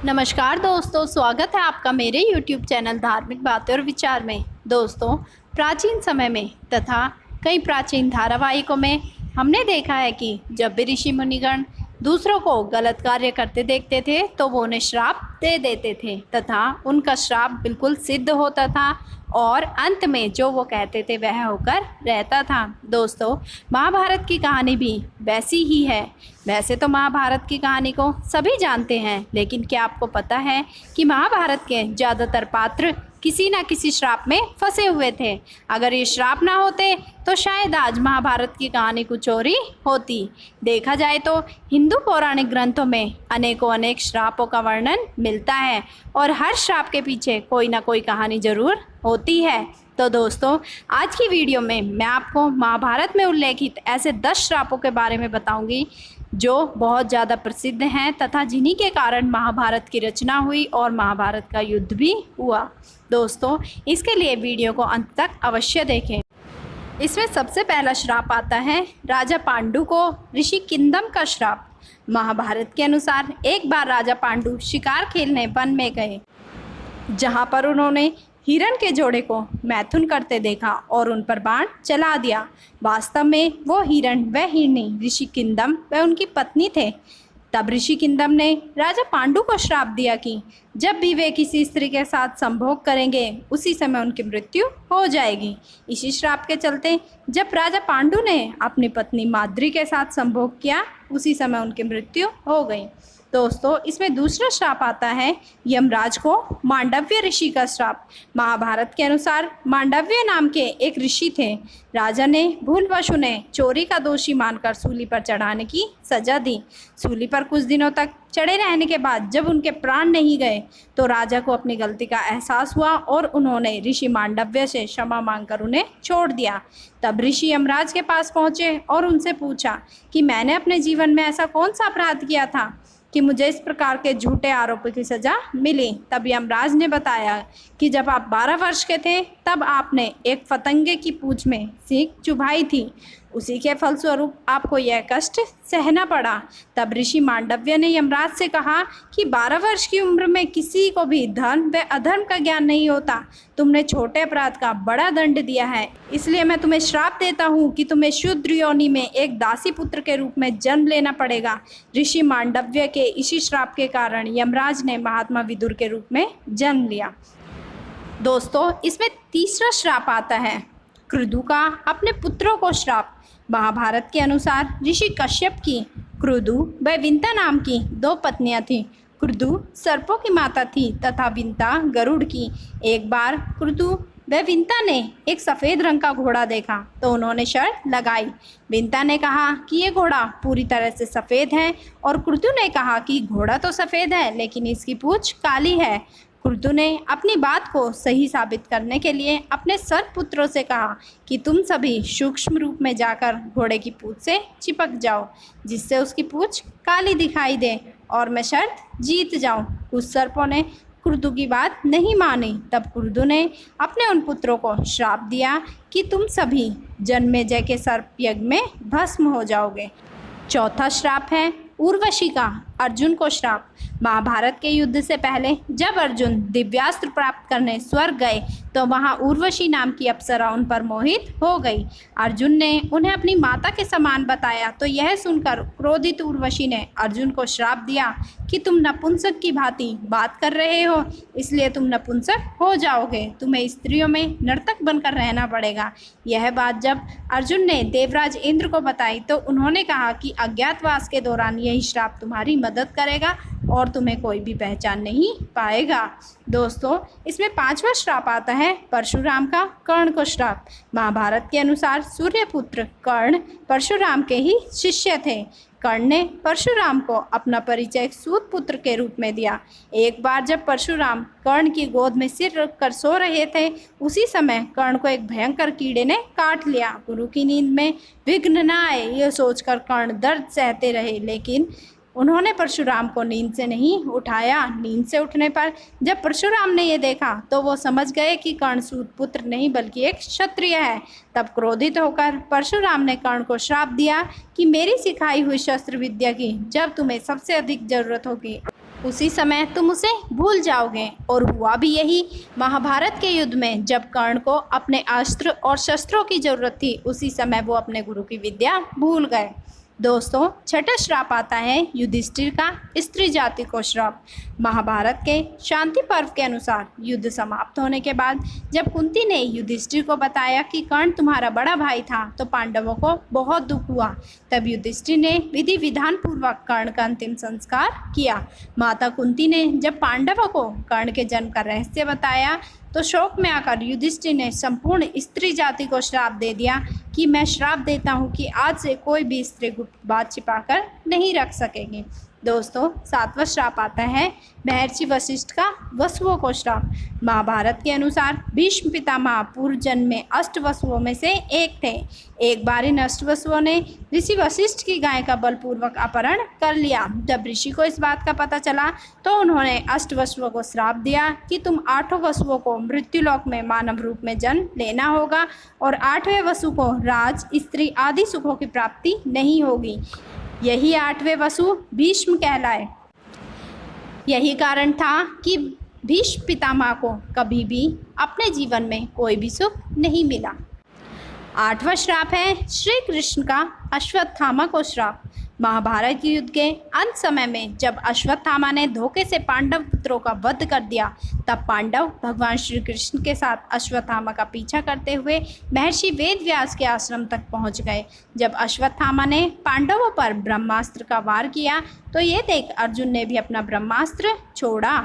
नमस्कार दोस्तों, स्वागत है आपका मेरे YouTube चैनल धार्मिक बातें और विचार में। दोस्तों, प्राचीन समय में तथा कई प्राचीन धारावाहिकों में हमने देखा है कि जब भी ऋषि मुनिगण दूसरों को गलत कार्य करते देखते थे तो वो उन्हें श्राप दे देते थे तथा उनका श्राप बिल्कुल सिद्ध होता था और अंत में जो वो कहते थे वह होकर रहता था। दोस्तों, महाभारत की कहानी भी वैसी ही है। वैसे तो महाभारत की कहानी को सभी जानते हैं, लेकिन क्या आपको पता है कि महाभारत के ज़्यादातर पात्र किसी न किसी श्राप में फंसे हुए थे। अगर ये श्राप ना होते तो शायद आज महाभारत की कहानी कुछ और ही होती। देखा जाए तो हिंदू पौराणिक ग्रंथों में अनेक श्रापों का वर्णन मिलता है और हर श्राप के पीछे कोई ना कोई कहानी जरूर होती है। तो दोस्तों, आज की वीडियो में मैं आपको महाभारत में उल्लेखित ऐसे 10 श्रापों के बारे में बताऊंगी जो बहुत ज़्यादा प्रसिद्ध हैं तथा जिन्हीं के कारण महाभारत की रचना हुई और महाभारत का युद्ध भी हुआ। दोस्तों, इसके लिए वीडियो को अंत तक अवश्य देखें। इसमें सबसे पहला श्राप आता है राजा पांडु को ऋषि किंदम का श्राप। महाभारत के अनुसार एक बार राजा पांडु शिकार खेलने वन में गए, जहाँ पर उन्होंने हिरण के जोड़े को मैथुन करते देखा और उन पर बाण चला दिया। वास्तव में वो हिरण व हिरनी ऋषि किंदम व उनकी पत्नी थे। तब ऋषि किंदम ने राजा पांडु को श्राप दिया कि जब भी वे किसी स्त्री के साथ संभोग करेंगे उसी समय उनकी मृत्यु हो जाएगी। इसी श्राप के चलते जब राजा पांडु ने अपनी पत्नी माद्री के साथ संभोग किया उसी समय उनकी मृत्यु हो गई। दोस्तों, इसमें दूसरा श्राप आता है यमराज को मांडव्य ऋषि का श्राप। महाभारत के अनुसार मांडव्य नाम के एक ऋषि थे। राजा ने भूलवश उन्हें चोरी का दोषी मानकर सूली पर चढ़ाने की सजा दी। सूली पर कुछ दिनों तक चढ़े रहने के बाद जब उनके प्राण नहीं गए तो राजा को अपनी गलती का एहसास हुआ और उन्होंने ऋषि मांडव्य से क्षमा मांगकर उन्हें छोड़ दिया। तब ऋषि यमराज के पास पहुँचे और उनसे पूछा कि मैंने अपने जीवन में ऐसा कौन सा अपराध किया था कि मुझे इस प्रकार के झूठे आरोपों की सज़ा मिली। तब यमराज ने बताया कि जब आप 12 वर्ष के थे तब आपने एक फतंगे की पूंछ में सींग चुभाई थी, उसी के फलस्वरूप आपको यह कष्ट सहना पड़ा। तब ऋषि मांडव्य ने यमराज से कहा कि 12 वर्ष की उम्र में किसी को भी धर्म व अधर्म का ज्ञान नहीं होता। तुमने छोटे अपराध का बड़ा दंड दिया है, इसलिए मैं तुम्हें श्राप देता हूँ कि तुम्हें शूद्र योनि में एक दासी पुत्र के रूप में जन्म लेना पड़ेगा। ऋषि मांडव्य के इसी श्राप के कारण यमराज ने महात्मा विदुर के रूप में जन्म लिया। दोस्तों, इसमें तीसरा श्राप आता है क्रतु का अपने पुत्रों को श्राप। महाभारत के अनुसार ऋषि कश्यप की क्रतु व विंता नाम की 2 पत्नियां थीं। क्रतु सर्पों की माता थी तथा विंता गरुड़ की। एक बार क्रतु व विंता ने एक सफ़ेद रंग का घोड़ा देखा तो उन्होंने शर्त लगाई। विंता ने कहा कि ये घोड़ा पूरी तरह से सफ़ेद है और क्रतु ने कहा कि घोड़ा तो सफ़ेद है लेकिन इसकी पूंछ काली है। क्रतु ने अपनी बात को सही साबित करने के लिए अपने सर्प पुत्रों से कहा कि तुम सभी सूक्ष्म रूप में जाकर घोड़े की पूंछ से चिपक जाओ जिससे उसकी पूंछ काली दिखाई दे और मैं शर्त जीत जाऊं। कुछ सर्पों ने क्रतु की बात नहीं मानी। तब क्रतु ने अपने उन पुत्रों को श्राप दिया कि तुम सभी जन्मेजय के सर्प यज्ञ में भस्म हो जाओगे। चौथा श्राप है उर्वशी का अर्जुन को श्राप। महाभारत के युद्ध से पहले जब अर्जुन दिव्यास्त्र प्राप्त करने स्वर्ग गए तो वहां उर्वशी नाम की अप्सरा उन पर मोहित हो गई। अर्जुन ने उन्हें अपनी माता के समान बताया तो यह सुनकर क्रोधित उर्वशी ने अर्जुन को श्राप दिया कि तुम नपुंसक की भांति बात कर रहे हो, इसलिए तुम नपुंसक हो जाओगे। तुम्हें स्त्रियों में नर्तक बनकर रहना पड़ेगा। यह बात जब अर्जुन ने देवराज इंद्र को बताई तो उन्होंने कहा कि अज्ञातवास के दौरान यही श्राप तुम्हारी मदद करेगा और तुम्हें कोई भी पहचान नहीं पाएगा। दोस्तों, इसमें 5वां श्राप आता है परशुराम का कर्ण को श्राप। महाभारत के अनुसार सूर्यपुत्र कर्ण परशुराम के ही शिष्य थे। कर्ण ने परशुराम को अपना परिचय एक सूत पुत्र के रूप में दिया। एक बार जब परशुराम कर्ण की गोद में सिर रखकर सो रहे थे उसी समय कर्ण को एक भयंकर कीड़े ने काट लिया। गुरु की नींद में विघ्न न आए यह सोचकर कर्ण दर्द सहते रहे, लेकिन उन्होंने परशुराम को नींद से नहीं उठाया। नींद से उठने पर जब परशुराम ने यह देखा तो वो समझ गए कि कर्ण सूत पुत्र नहीं बल्कि एक क्षत्रिय है। तब क्रोधित होकर परशुराम ने कर्ण को श्राप दिया कि मेरी सिखाई हुई शस्त्र विद्या की जब तुम्हें सबसे अधिक जरूरत होगी उसी समय तुम उसे भूल जाओगे। और हुआ भी यही। महाभारत के युद्ध में जब कर्ण को अपने अस्त्र और शस्त्रों की जरूरत थी, उसी समय वो अपने गुरु की विद्या भूल गए। दोस्तों, छठा श्राप आता है युधिष्ठिर का स्त्री जाति को श्राप। महाभारत के शांति पर्व के अनुसार युद्ध समाप्त होने के बाद जब कुंती ने युधिष्ठिर को बताया कि कर्ण तुम्हारा बड़ा भाई था, तो पांडवों को बहुत दुख हुआ। तब युधिष्ठिर ने विधि विधान पूर्वक कर्ण का अंतिम संस्कार किया। माता कुंती ने जब पांडवों को कर्ण के जन्म का रहस्य बताया, तो शोक में आकर युधिष्ठिर ने संपूर्ण स्त्री जाति को श्राप दे दिया कि मैं श्राप देता हूँ कि आज से कोई भी स्त्री गुप्त बात छिपाकर नहीं रख सकेगी। दोस्तों, सातवां श्राप आता है महर्षि वशिष्ठ का वसुओं को श्राप। महाभारत के अनुसार भीष्म पितामह पूर्व जन्म में अष्ट वसुओं में से एक थे। एक बार इन अष्ट वसुओं ने ऋषि वशिष्ठ की गाय का बलपूर्वक अपहरण कर लिया। जब ऋषि को इस बात का पता चला, तो उन्होंने अष्ट वसुओं को श्राप दिया कि तुम आठों वसुओं को मृत्युलोक में मानव रूप में जन्म लेना होगा और आठवें वसु को राज, स्त्री आदि सुखों की प्राप्ति नहीं होगी। यही आठवें वसु भीष्म कहलाए। यही कारण था कि भीष्म पितामह को कभी भी अपने जीवन में कोई भी सुख नहीं मिला। आठवां श्राप है श्री कृष्ण का अश्वत्थामा को श्राप। महाभारत के युद्ध के अंत समय में जब अश्वत्थामा ने धोखे से पांडव पुत्रों का वध कर दिया, तब पांडव भगवान श्री कृष्ण के साथ अश्वत्थामा का पीछा करते हुए महर्षि वेदव्यास के आश्रम तक पहुंच गए। जब अश्वत्थामा ने पांडवों पर ब्रह्मास्त्र का वार किया, तो ये देख अर्जुन ने भी अपना ब्रह्मास्त्र छोड़ा।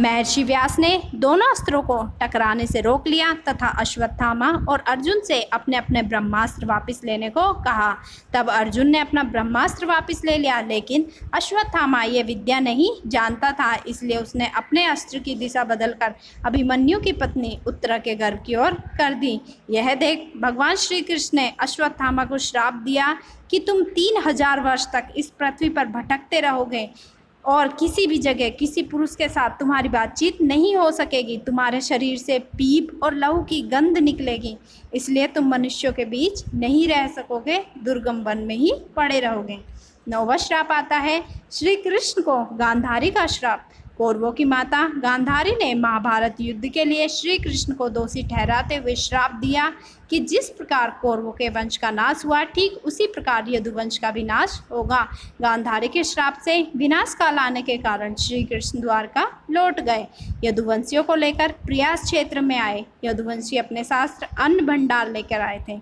महर्षि व्यास ने दोनों अस्त्रों को टकराने से रोक लिया तथा अश्वत्थामा और अर्जुन से अपने अपने ब्रह्मास्त्र वापस लेने को कहा। तब अर्जुन ने अपना ब्रह्मास्त्र वापस ले लिया, लेकिन अश्वत्थामा ये विद्या नहीं जानता था, इसलिए उसने अपने अस्त्र की दिशा बदलकर अभिमन्यु की पत्नी उत्तरा के गर्भ की ओर कर दी। यह देख भगवान श्री कृष्ण ने अश्वत्थामा को श्राप दिया कि तुम 3000 वर्ष तक इस पृथ्वी पर भटकते रहोगे और किसी भी जगह किसी पुरुष के साथ तुम्हारी बातचीत नहीं हो सकेगी। तुम्हारे शरीर से पीप और लहू की गंध निकलेगी, इसलिए तुम मनुष्यों के बीच नहीं रह सकोगे, दुर्गम वन में ही पड़े रहोगे। नौवां श्राप आता है श्री कृष्ण को गांधारी का श्राप। कौरवों की माता गांधारी ने महाभारत युद्ध के लिए श्री कृष्ण को दोषी ठहराते हुए श्राप दिया कि जिस प्रकार कौरवों के वंश का नाश हुआ, ठीक उसी प्रकार यदुवंश का भी नाश होगा। गांधारी के श्राप से विनाश काल आने के कारण श्री कृष्ण द्वारका लौट गए। यदुवंशियों को लेकर प्रयास क्षेत्र में आए। यदुवंशी अपने शास्त्र अन्न भंडार लेकर आए थे।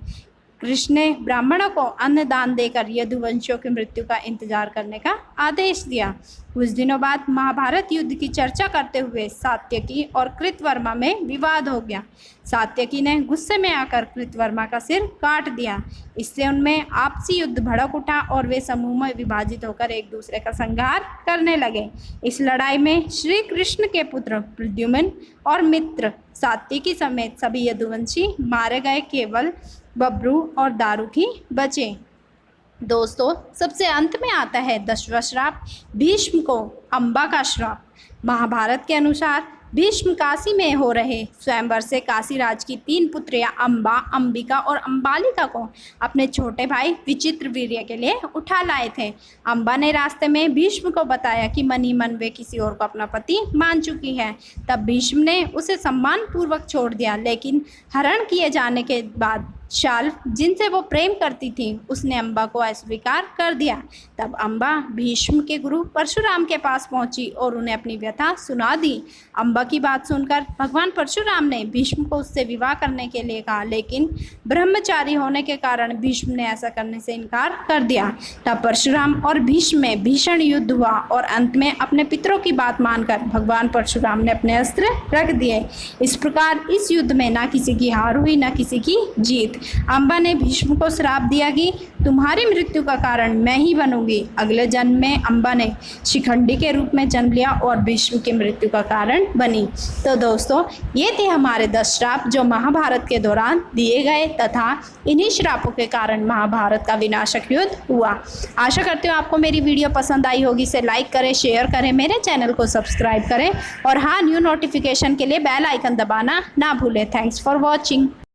कृष्ण ने ब्राह्मणों को अन्न दान देकर यदुवंशियों की मृत्यु का इंतजार करने का आदेश दिया। कुछ दिनों बाद महाभारत युद्ध की चर्चा करते हुए सात्यकी और कृतवर्मा में विवाद हो गया। सात्यकी ने गुस्से में आकर कृतवर्मा का सिर काट दिया। इससे उनमें आपसी युद्ध भड़क उठा और वे समूह में विभाजित होकर एक दूसरे का संहार करने लगे। इस लड़ाई में श्री कृष्ण के पुत्र प्रद्युम्न और मित्र सात्यकी समेत सभी यदुवंशी मारे गए, केवल बब्रू और दारुकी बचे। दोस्तों, सबसे अंत में आता है 10वां श्राप, भीष्म को अम्बा का श्राप। महाभारत के अनुसार भीष्म काशी में हो रहे स्वयंवर से काशीराज की 3 पुत्रियां अम्बा, अंबिका और अंबालिका को अपने छोटे भाई विचित्रवीर्य के लिए उठा लाए थे। अम्बा ने रास्ते में भीष्म को बताया कि मन ही मन वे किसी और को अपना पति मान चुकी है। तब भीष्म ने उसे सम्मान पूर्वक छोड़ दिया, लेकिन हरण किए जाने के बाद शाल्व, जिनसे वो प्रेम करती थी, उसने अम्बा को अस्वीकार कर दिया। तब अम्बा भीष्म के गुरु परशुराम के पास पहुंची और उन्हें अपनी व्यथा सुना दी। अम्बा की बात सुनकर भगवान परशुराम ने भीष्म को उससे विवाह करने के लिए कहा, लेकिन ब्रह्मचारी होने के कारण भीष्म ने ऐसा करने से इनकार कर दिया। तब परशुराम और भीष्म में भीषण युद्ध हुआ और अंत में अपने पितरों की बात मानकर भगवान परशुराम ने अपने अस्त्र रख दिए। इस प्रकार इस युद्ध में न किसी की हार हुई न किसी की जीत। अम्बा ने भीष्म को श्राप दिया कि तुम्हारी मृत्यु का कारण मैं ही बनूंगी। अगले जन्म में अम्बा ने शिखंडी के रूप में जन्म लिया और भीष्म की मृत्यु का कारण बनी। तो दोस्तों, ये थे हमारे 10 श्राप जो महाभारत के दौरान दिए गए तथा इन्हीं श्रापों के कारण महाभारत का विनाशक युद्ध हुआ। आशा करती हूँ आपको मेरी वीडियो पसंद आई होगी। इसे लाइक करें, शेयर करें, मेरे चैनल को सब्सक्राइब करें और हाँ, न्यू नोटिफिकेशन के लिए बेल आइकन दबाना ना भूलें। Thanks for watching.